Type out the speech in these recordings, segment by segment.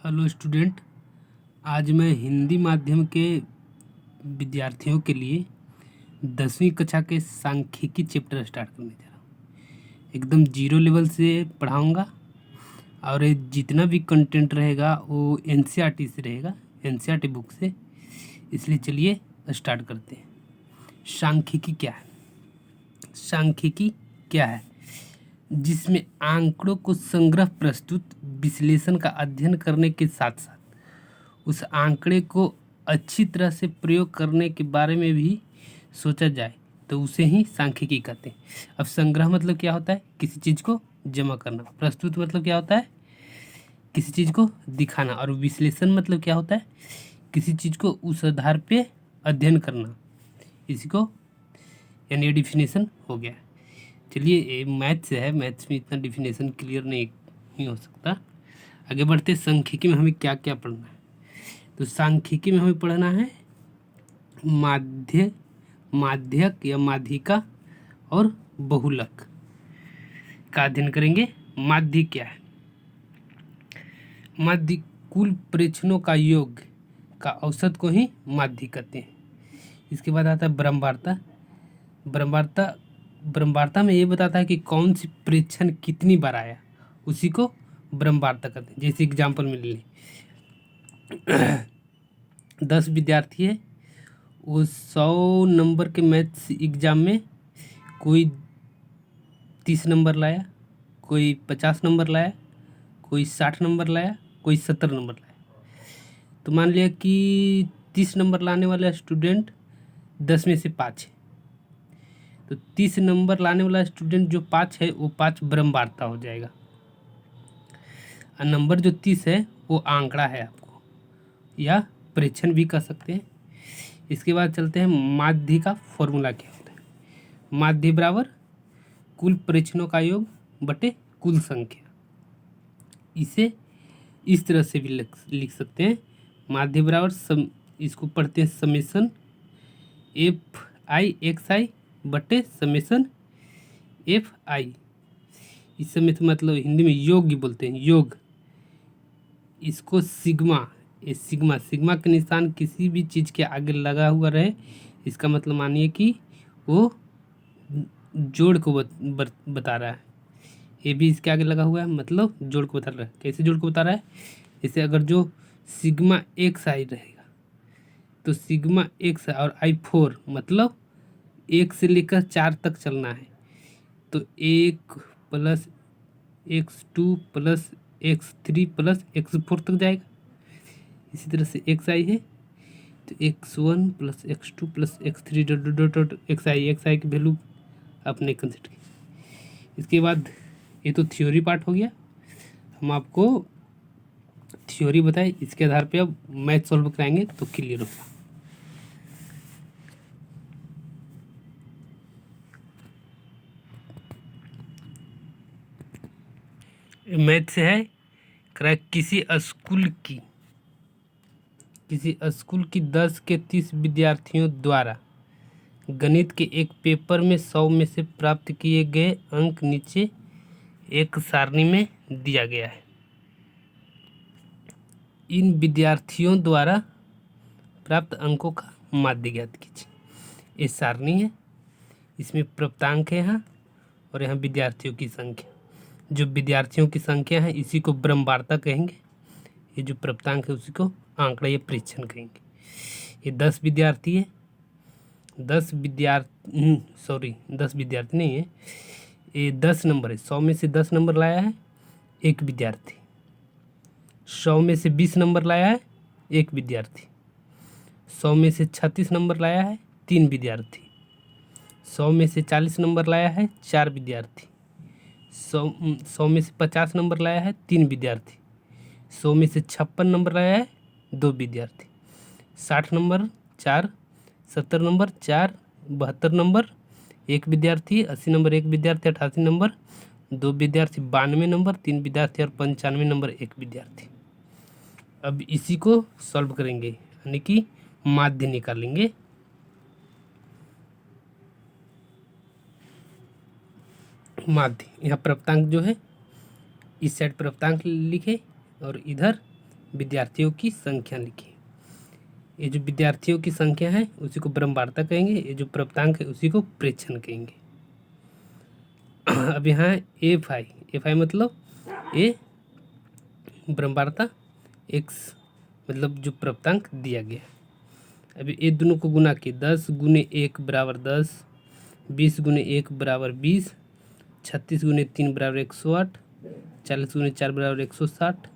Hello student. आज मैं हिंदी माध्यम के विद्यार्थियों के लिए 10वीं कक्षा के सांख्यिकी चैप्टर स्टार्ट करने जा रहा हूँ। एकदम जीरो लेवल से पढ़ाऊँगा और ये जितना भी कंटेंट रहेगा वो एनसीईआरटी से रहेगा, एनसीईआरटी बुक से। इसलिए चलिए स्टार्ट करते हैं। सांख्यिकी क्या है? सांख्यिकी क्या है? जिसमें आंकड़ों को संग्रह, प्रस्तुत, विश्लेषण का अध्ययन करने के साथ साथ उस आंकड़े को अच्छी तरह से प्रयोग करने के बारे में भी सोचा जाए तो उसे ही सांख्यिकी कहते हैं। अब संग्रह मतलब क्या होता है? किसी चीज़ को जमा करना। प्रस्तुत मतलब क्या होता है? किसी चीज़ को दिखाना। और विश्लेषण मतलब क्या होता है? किसी चीज़ को उस आधार पे अध्ययन करना। इसी को यानी ये डिफिनेशन हो गया। चलिए, ये मैथ से है, मैथ्स में इतना डिफिनेशन क्लियर नहीं हो सकता। आगे बढ़ते सांख्यिकी में हमें क्या क्या पढ़ना है। तो सांख्यिकी में हमें पढ़ना है माध्यक या माध्यिका और बहुलक का अध्ययन करेंगे। माध्य क्या है? माध्य कुल प्रेक्षणों का योग का औसत को ही माध्य कहते हैं। इसके बाद आता है ब्रह्मवार्ता। ब्रह्मवार्ता में ये बताता है कि कौन सी प्रेक्षण कितनी बार आया, उसी को ब्रह्मवार्ता कहते हैं। जैसे एग्जाम्पल में ले लें, 10 विद्यार्थी है, वो 100 नंबर के मैथ्स एग्ज़ाम में कोई 30 नंबर लाया, कोई 50 नंबर लाया, कोई 60 नंबर लाया, कोई 70 नंबर लाया। तो मान लिया कि 30 नंबर लाने वाला स्टूडेंट 10 में से 5 है। तो 30 नंबर लाने वाला स्टूडेंट जो 5 है वो 5 ब्रह्मवार्ता हो जाएगा। और नंबर जो 30 है वो आंकड़ा है आपको, या प्रेक्षण भी कह सकते हैं। इसके बाद चलते हैं माध्य का फॉर्मूला क्या होता है। माध्य बराबर कुल प्रेक्षणों का योग बटे कुल संख्या। इसे इस तरह से भी लिख सकते हैं। माध्य बराबर इसको पढ़ते हैं समेसन एफ आई एक्स आई बटे समेसन एफ आई। इस समय मतलब हिंदी में योग बोलते हैं, योग। इसको सिग्मा, ये सिग्मा के निशान किसी भी चीज़ के आगे लगा हुआ रहे, इसका मतलब मानिए कि वो जोड़ को बता रहा है। ये भी इसके आगे लगा हुआ है, मतलब जोड़ को बता रहा है। कैसे जोड़ को बता रहा है? जैसे अगर जो सिग्मा एक्स आई रहेगा तो सिग्मा एक्स और आई 4, मतलब 1 से लेकर 4 तक चलना है, तो 1 plus x2 plus x3 plus x4 तक जाएगा। इसी तरह से एक्स आई है तो x1 plus x2 plus x3 dot dot dot X I की वैल्यू आपने कंसिडर की। इसके बाद ये तो थ्योरी पार्ट हो गया। हम आपको थ्योरी बताए, इसके आधार पे अब मैथ सॉल्व कराएंगे तो क्लियर होगा। मैथ से है किसी स्कूल की 10 के 30 विद्यार्थियों द्वारा गणित के एक पेपर में 100 में से प्राप्त किए गए अंक नीचे एक सारणी में दिया गया है। इन विद्यार्थियों द्वारा प्राप्त अंकों का माध्य ज्ञात कीजिए। ये सारणी है, इसमें प्राप्तांक है यहाँ, और यहाँ विद्यार्थियों की संख्या। जो विद्यार्थियों की संख्या है इसी को ब्रह्मवार्ता कहेंगे, ये जो प्राप्तांक है उसी को आंकड़ा या प्रेक्षण कहेंगे। ये 10 विद्यार्थी है, 10 विद्यार्थी नहीं है, ये 10 नंबर है। 100 में से 10 नंबर लाया है एक विद्यार्थी, 100 में से 20 नंबर लाया है एक विद्यार्थी, 100 में से 36 नंबर लाया है 3 विद्यार्थी, 100 में से 40 नंबर लाया है 4 विद्यार्थी, 100 में से 50 नंबर लाया है 3 विद्यार्थी, 100 में से 56 नंबर लाया है 2 विद्यार्थी, 60 नंबर 4, 70 नंबर 4, 72 नंबर 1 विद्यार्थी, 80 नंबर 1 विद्यार्थी, 88 नंबर 2 विद्यार्थी, 92 नंबर 3 विद्यार्थी और 95 नंबर 1 विद्यार्थी। अब इसी को सॉल्व करेंगे, यानी कि माध्य निकालेंगे। माध्य, यहाँ प्राप्तांक जो है इस साइड प्राप्तांक लिखे और इधर विद्यार्थियों की संख्या लिखिए। ये जो विद्यार्थियों की संख्या है उसी को ब्रह्मवार्ता कहेंगे, ये जो प्राप्तांक है उसी को प्रेक्षण कहेंगे। अब यहाँ एफ आई मतलब ए ब्रह्मवार्ता, एक्स मतलब जो प्राप्तांक दिया गया। अभी ये दोनों को गुना किए, 10 गुने 1 बराबर 10, 20 गुने 1 बराबर 20, 36 गुने 3 बराबर 108, 40 गुने 4 बराबर 160,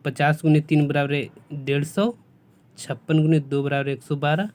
50 गुने 3 बराबर 150, 56 गुने 2 बराबर 112,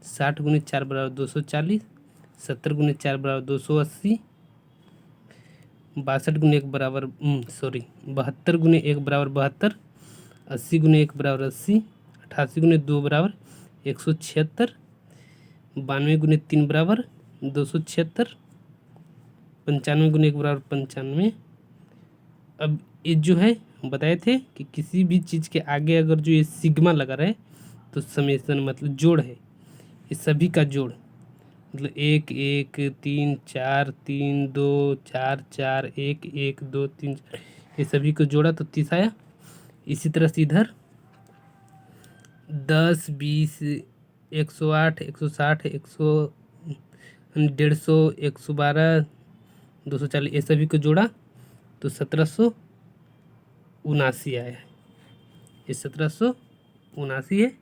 60 गुने 4 बराबर 240, 70 गुने 4 बराबर 280, 62 गुने 1 बराबर 72 गुने 1 बराबर 72, 80 गुने 1 बराबर 80, 88 गुने 2 बराबर 176, 92 गुने 3 बराबर 276, 95 गुने 1 बराबर 95। अब ये जो है बताए थे कि किसी भी चीज़ के आगे अगर जो ये सिग्मा लगा रहे तो समेसन मतलब जोड़ है, ये सभी का जोड़ मतलब 1 1 3 4 3 2 4 4 1 1 2 3 ये सभी को जोड़ा तो 30 आया। इसी तरह से इधर 10 20 108 160 150 112 240 ये सभी को जोड़ा तो 1779 आया। ये 1779 है।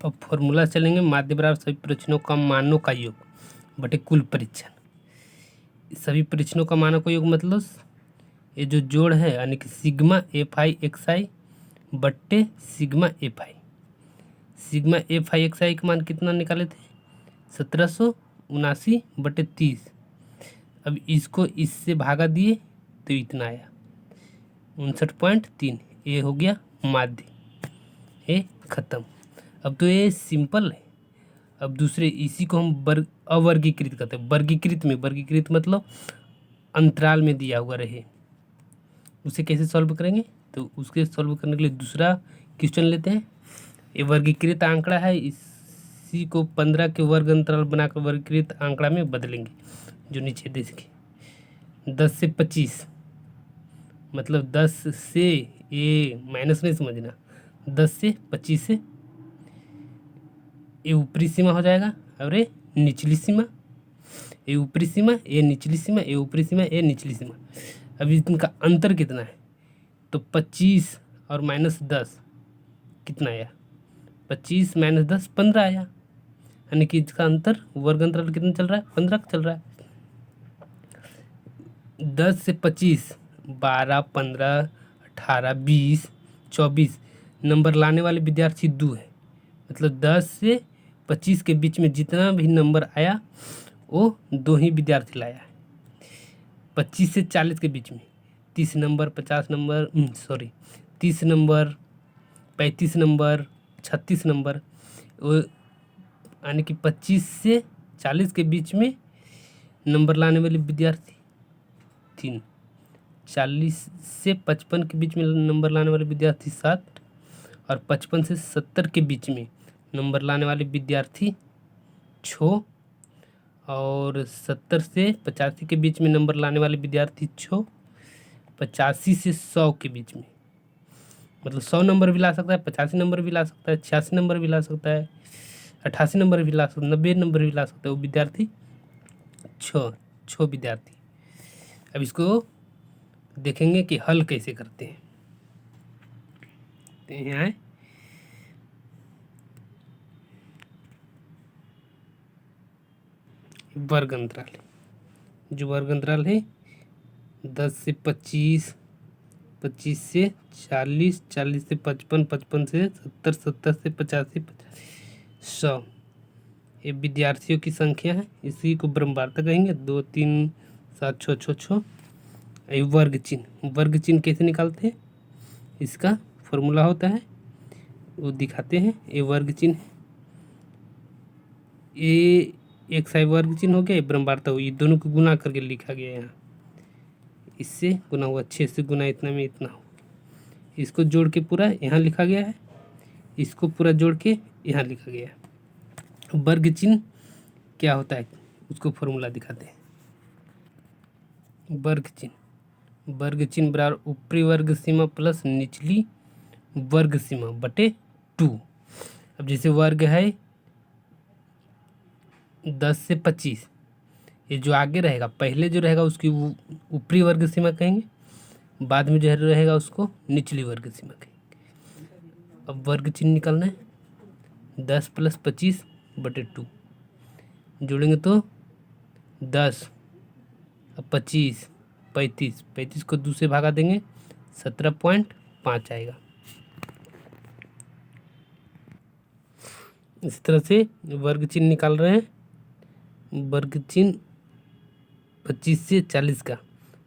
अब फॉर्मूला चलेंगे, माध्य बराबर सभी परीक्षणों का मानों का योग बटे कुल परीक्षण। सभी परीक्षणों का मानों का योग मतलब ये जो जोड़ है यानी कि sigma F I X I बट्टे sigma F I. Sigma F I X I का मान कितना निकाले थे, 1779 बटे 30। अब इसको इससे भागा दिए तो इतना आया 59.3। ये हो गया माध्य, ये खत्म। अब तो ये सिंपल है। अब दूसरे इसी को हम अवर्गीकृत करते हैं। वर्गीकृत मतलब अंतराल में दिया हुआ रहे, उसे कैसे सॉल्व करेंगे तो उसके सॉल्व करने के लिए दूसरा क्वेश्चन लेते हैं। ये वर्गीकृत आंकड़ा है, इसी को 15 के वर्ग अंतराल बनाकर वर्गीकृत आंकड़ा में बदलेंगे। जो नीचे देखिए 10 से 25 मतलब 10 से ये माइनस नहीं समझना, 10 से 25 से ये ऊपरी सीमा हो जाएगा और ये निचली सीमा, ये ऊपरी सीमा ये निचली सीमा, ये ऊपरी सीमा ये निचली सीमा। अभी इनका अंतर कितना है तो 25 और -10 कितना आया, 25 - 10 15 आया। यानी कि इसका अंतर वर्ग अंतराल कितना चल रहा है, 15 चल रहा है। 10 से 25 12 15 18 20 24 नंबर लाने वाले विद्यार्थी 2 है। मतलब 10 से 25 के बीच में जितना भी नंबर आया वो 2 ही विद्यार्थी लाया है। 25 से 40 के बीच में 30 number 50 number 30 number 35 number 36 number, वो यानी कि 25 से 40 के बीच में नंबर लाने वाले विद्यार्थी 3, 40 से 55 के बीच में नंबर लाने वाले विद्यार्थी 7 और 55 से 70 के बीच में नंबर लाने वाले विद्यार्थी 6 और 70 से 85 के बीच में नंबर लाने वाले विद्यार्थी 6, 85 से 100 के बीच में मतलब 100 नंबर भी ला सकता है, 85 नंबर भी ला सकता है, 86 नंबर भी ला सकता है, 88 नंबर भी ला सकता है, 90 नंबर भी ला सकता है। वो विद्यार्थी 6 विद्यार्थी। अब इसको देखेंगे कि हल कैसे करते हैं। तो यहाँ वर्ग अंतराल, जो वर्ग अंतराल है 10 से 25, 25 से 40, 40 से 55, 55 से 70, 70 से 85, 100 ये विद्यार्थियों की संख्या है। इसी को ब्रह्मवार्ता कहेंगे। 2 3 7 6 6 6। ये वर्ग चिन्ह कैसे निकालते हैं, इसका फॉर्मूला होता है वो दिखाते हैं। ये वर्ग चिन्ह, ये एक साइड वर्ग चिन्ह हो गया, ये ब्रह्मवार्ता हुई, दोनों को गुना करके लिखा गया है। यहाँ इससे गुना हुआ 6 से गुना इतना में इतना हो, इसको जोड़ के पूरा यहाँ लिखा गया है, इसको पूरा जोड़ के यहाँ लिखा गया है। वर्ग चिन्ह क्या होता है उसको फॉर्मूला दिखाते हैं। वर्ग वर्ग चिन्ह बराबर ऊपरी वर्ग सीमा प्लस निचली वर्ग सीमा बटे 2। अब जैसे वर्ग है 10 से 25, ये जो आगे रहेगा पहले जो रहेगा उसकी ऊपरी वर्ग सीमा कहेंगे, बाद में जो है रहेगा उसको निचली वर्ग सीमा कहेंगे। अब वर्ग चिन्ह निकालना है, 10 + 25 बटे 2 जोड़ेंगे तो 10 अब 25 35 को 2 से भागा देंगे 17.5 आएगा। इस तरह से वर्ग चिन्ह निकाल रहे हैं। वर्ग चिन्ह 25 से 40 का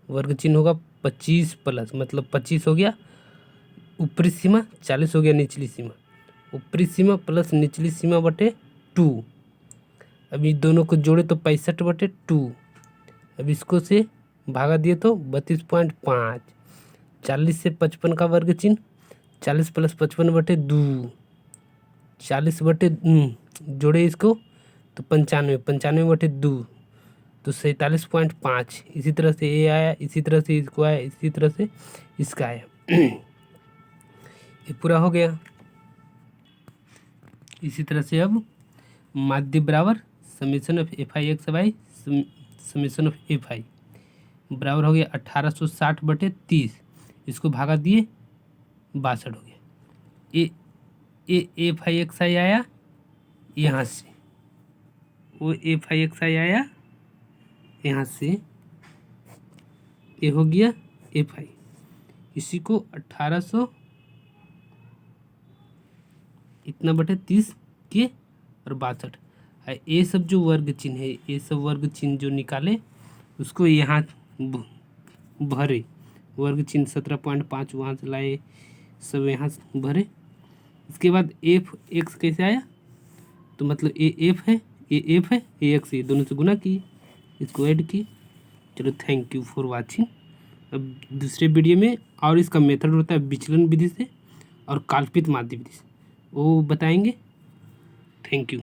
वर्ग चिन्ह होगा 25 प्लस, मतलब 25 हो गया ऊपरी सीमा, 40 हो गया निचली सीमा। ऊपरी सीमा प्लस निचली सीमा बटे 2। अब ये दोनों को जोड़े तो 65 बटे 2। अब इसको से भागा दिए तो 32.5। 40 से 55 का वर्ग चिन्ह, 40 + 55 बटे 2, 40 बटे जोड़े इसको तो 95 बटे 2 तो 47.5। इसी तरह से ये आया, इसी तरह से इसको आया, इसी तरह से इसका आया। ये पूरा हो गया। इसी तरह से अब माध्य बराबर summation of F I X Y summation of F I बराबर हो गया 1860 बटे 30। इसको भागा दिए 62 हो गया। ए एफ आई एक्स आई आया यहाँ से, वो एफ आई एक्स आई आया यहाँ से, ये हो गया एफ आई। इसी को 1800 इतना बटे 30 के और 62। ये सब जो वर्ग चिन्ह है, ये सब वर्ग चिन्ह जो निकाले उसको यहाँ भरे। वर्ग चिन्ह 17.5 वहाँ से लाए, सब यहाँ भरे। इसके बाद एफ एक्स कैसे आया, तो मतलब ए एफ है, ये एफ है, ये एक्स है, दोनों से गुना किए, इसको ऐड किए। चलो थैंक यू फॉर वाचिंग। अब दूसरे वीडियो में और इसका मेथड होता है विचलन विधि से और काल्पित माध्य विधि से, वो बताएंगे। Thank you.